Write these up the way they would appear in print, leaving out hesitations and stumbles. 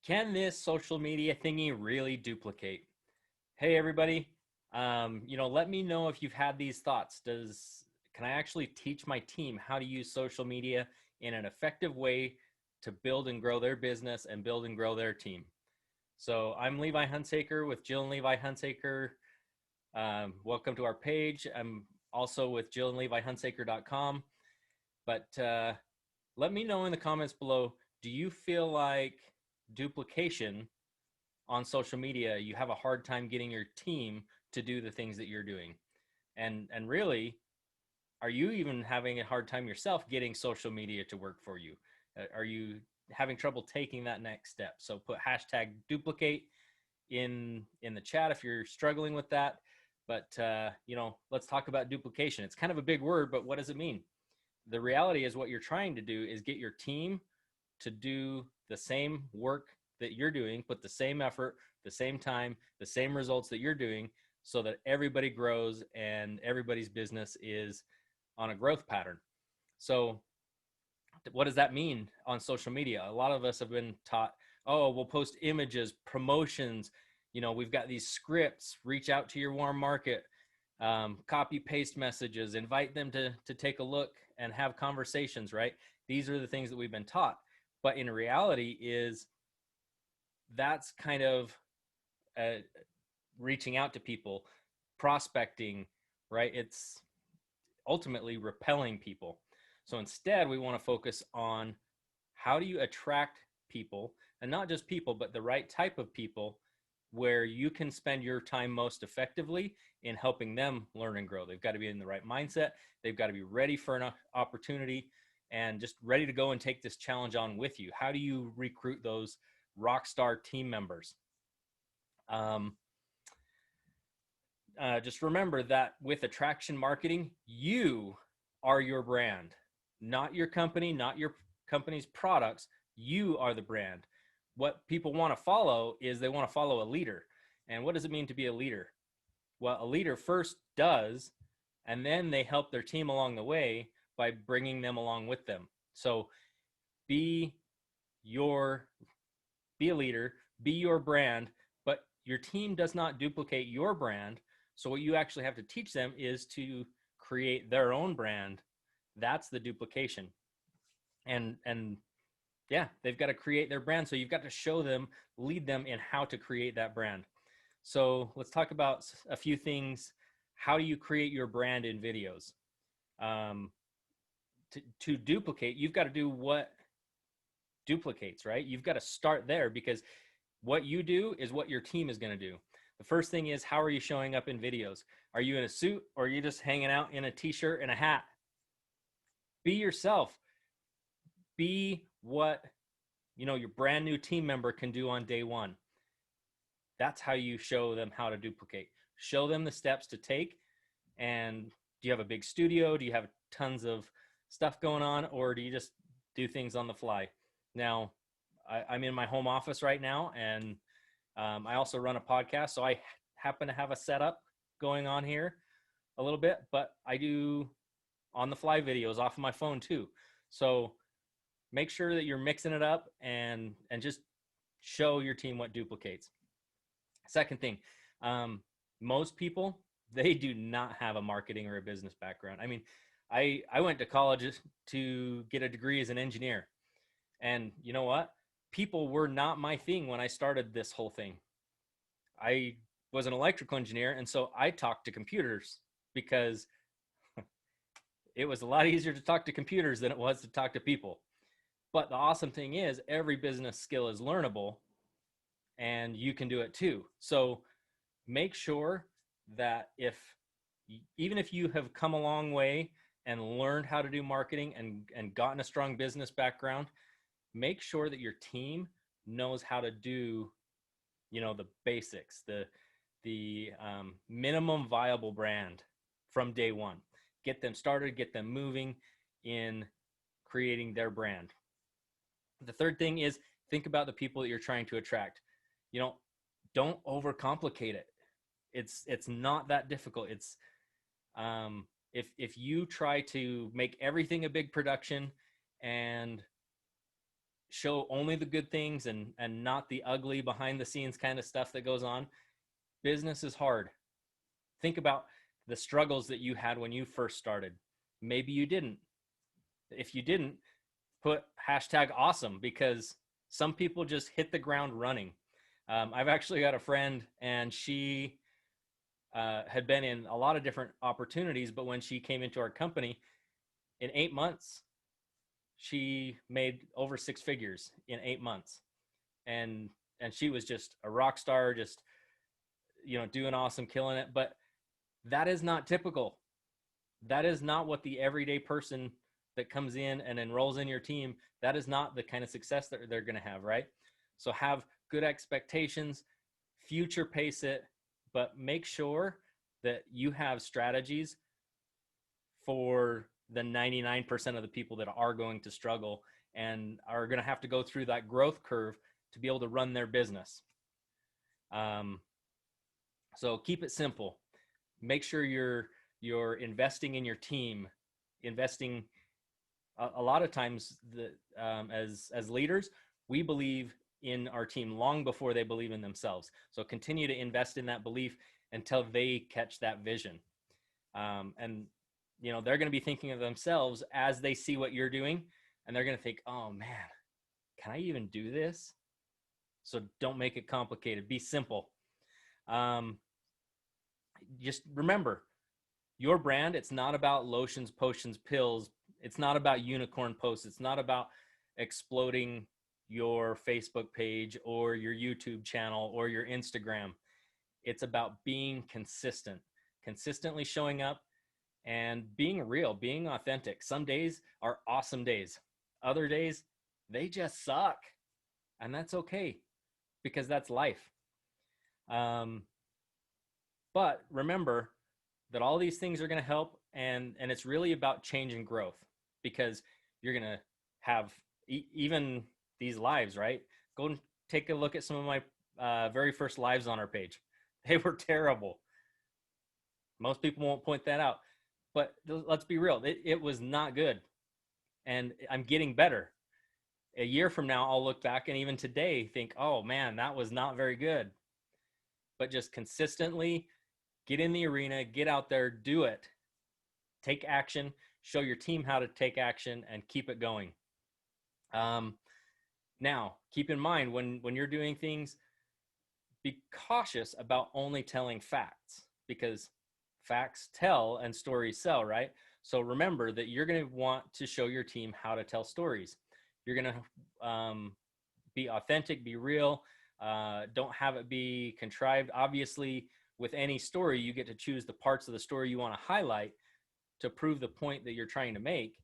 Can this social media thingy really duplicate? Hey, everybody. Let me know if you've had these thoughts. Can I actually teach my team how to use social media in an effective way to build and grow their business and build and grow their team? So I'm Levi Hunsaker with Jill and Levi Hunsaker. Welcome to our page. I'm also with JillandLeviHunsaker.com. But let me know in the comments below, do you feel like duplication on social media, you have a hard time getting your team to do the things that you're doing? And really, are you even having a hard time yourself getting social media to work for you? Are you having trouble taking that next step? So put hashtag duplicate in the chat if you're struggling with that. But let's talk about duplication. It's kind of a big word, but what does it mean? The reality is what you're trying to do is get your team to do the same work that you're doing, put the same effort, the same time, the same results that you're doing, so that everybody grows and everybody's business is on a growth pattern. So what does that mean on social media? A lot of us have been taught, oh, we'll post images, promotions, we've got these scripts, reach out to your warm market, copy paste messages, invite them to take a look and have conversations, right? These are the things that we've been taught. But in reality is that's kind of reaching out to people, prospecting, right? It's ultimately repelling people. So instead, we want to focus on how do you attract people, and not just people, but the right type of people, where you can spend your time most effectively in helping them learn and grow. They've got to be in the right mindset. They've got to be ready for an opportunity and just ready to go and take this challenge on with you. How do you recruit those rockstar team members? Just remember that with attraction marketing, you are your brand, not your company, not your company's products. You are the brand. What people want to follow is they want to follow a leader. And what does it mean to be a leader? Well, a leader first does, and then they help their team along the way by bringing them along with them. So be a leader, be your brand, but your team does not duplicate your brand. So what you actually have to teach them is to create their own brand. That's the duplication. And yeah, they've got to create their brand. So you've got to show them, lead them in how to create that brand. So let's talk about a few things. How do you create your brand in videos? To duplicate, you've got to do what duplicates, right? You've got to start there, because what you do is what your team is going to do. The first thing is, how are you showing up in videos? Are you in a suit, or are you just hanging out in a t-shirt and a hat? Be yourself. Be what your brand new team member can do on day one. That's how you show them how to duplicate. Show them the steps to take. And do you have a big studio? Do you have tons of stuff going on, or do you just do things on the fly? Now, I'm in my home office right now, and I also run a podcast, so I happen to have a setup going on here a little bit, but I do on the fly videos off of my phone too. So make sure that you're mixing it up and just show your team what duplicates. Second thing, most people, they do not have a marketing or a business background. I mean, I went to college to get a degree as an engineer. And you know what? People were not my thing when I started this whole thing. I was an electrical engineer, and so I talked to computers because it was a lot easier to talk to computers than it was to talk to people. But the awesome thing is, every business skill is learnable, and you can do it too. So make sure that even if you have come a long way and learned how to do marketing and gotten a strong business background, make sure that your team knows how to do, the basics, the minimum viable brand from day one. Get them started, get them moving in creating their brand. The third thing is, think about the people that you're trying to attract. Don't overcomplicate it. It's not that difficult. It's if you try to make everything a big production and show only the good things and not the ugly behind the scenes kind of stuff that goes on. Business is hard. Think about the struggles that you had when you first started. Maybe you didn't. If you didn't, put hashtag awesome, because some people just hit the ground running. I've actually got a friend, and she had been in a lot of different opportunities, but when she came into our company, in 8 months, she made over 6 figures in 8 months. And she was just a rock star, just, doing awesome, killing it. But that is not typical. That is not what the everyday person that comes in and enrolls in your team, that is not the kind of success that they're going to have, right? So have good expectations, future pace it, but make sure that you have strategies for the 99% of the people that are going to struggle and are going to have to go through that growth curve to be able to run their business. So keep it simple. Make sure you're investing in your team, investing a lot of times as leaders, we believe in our team long before they believe in themselves. So continue to invest in that belief until they catch that vision. And they're going to be thinking of themselves as they see what you're doing, and they're going to think, oh man, can I even do this? So don't make it complicated. Be simple. Just remember, your brand, it's not about lotions, potions, pills. It's not about unicorn posts. It's not about exploding your Facebook page or your YouTube channel or your Instagram. It's about being consistent, consistently showing up and being real, being authentic. Some days are awesome days. Other days, they just suck. And that's okay, because that's life. But remember that all these things are going to help, and it's really about change and growth, because you're going to have even these lives, right? Go and take a look at some of my very first lives on our page. They were terrible. Most people won't point that out, but let's be real. It was not good. And I'm getting better. A year from now, I'll look back and even today think, oh man, that was not very good. But just consistently get in the arena, get out there, do it. Take action, show your team how to take action, and keep it going. Now, keep in mind when you're doing things, be cautious about only telling facts, because facts tell and stories sell, right? So remember that you're going to want to show your team how to tell stories. You're going to be authentic, be real. Don't have it be contrived. Obviously, with any story, you get to choose the parts of the story you want to highlight to prove the point that you're trying to make.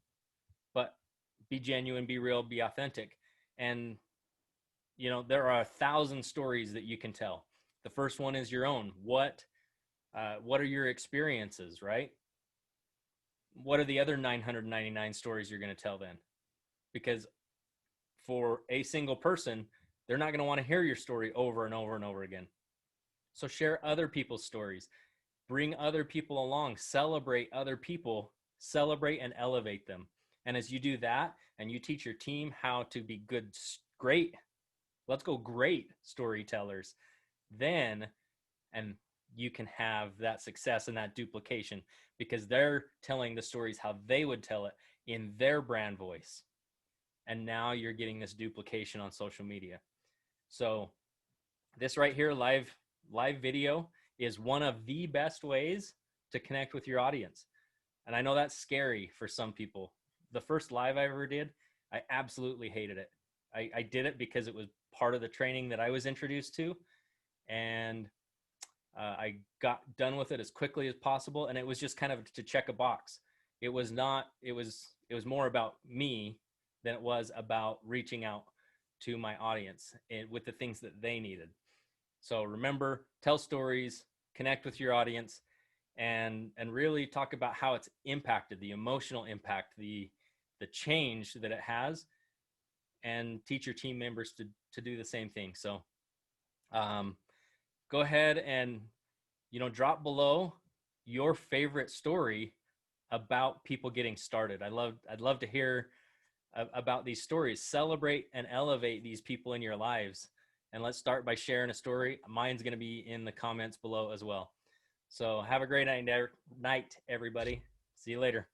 But be genuine, be real, be authentic. And, there are 1,000 stories that you can tell. The first one is your own. What are your experiences, right? What are the other 999 stories you're going to tell then? Because for a single person, they're not going to want to hear your story over and over and over again. So share other people's stories, bring other people along, celebrate other people, celebrate and elevate them. And as you do that, and you teach your team how to be great storytellers, then, and you can have that success and that duplication, because they're telling the stories how they would tell it in their brand voice. And now you're getting this duplication on social media. So this right here, live video, is one of the best ways to connect with your audience. And I know that's scary for some people. The first live I ever did, I absolutely hated it. I did it because it was part of the training that I was introduced to. And I got done with it as quickly as possible. And it was just kind of to check a box. It was more about me than it was about reaching out to my audience with the things that they needed. So remember, tell stories, connect with your audience, and really talk about how it's impacted, the emotional impact, the change that it has, and teach your team members to do the same thing. So go ahead and drop below your favorite story about people getting started. I'd love to hear about these stories. Celebrate and elevate these people in your lives. And let's start by sharing a story. Mine's going to be in the comments below as well. So have a great night, everybody. See you later.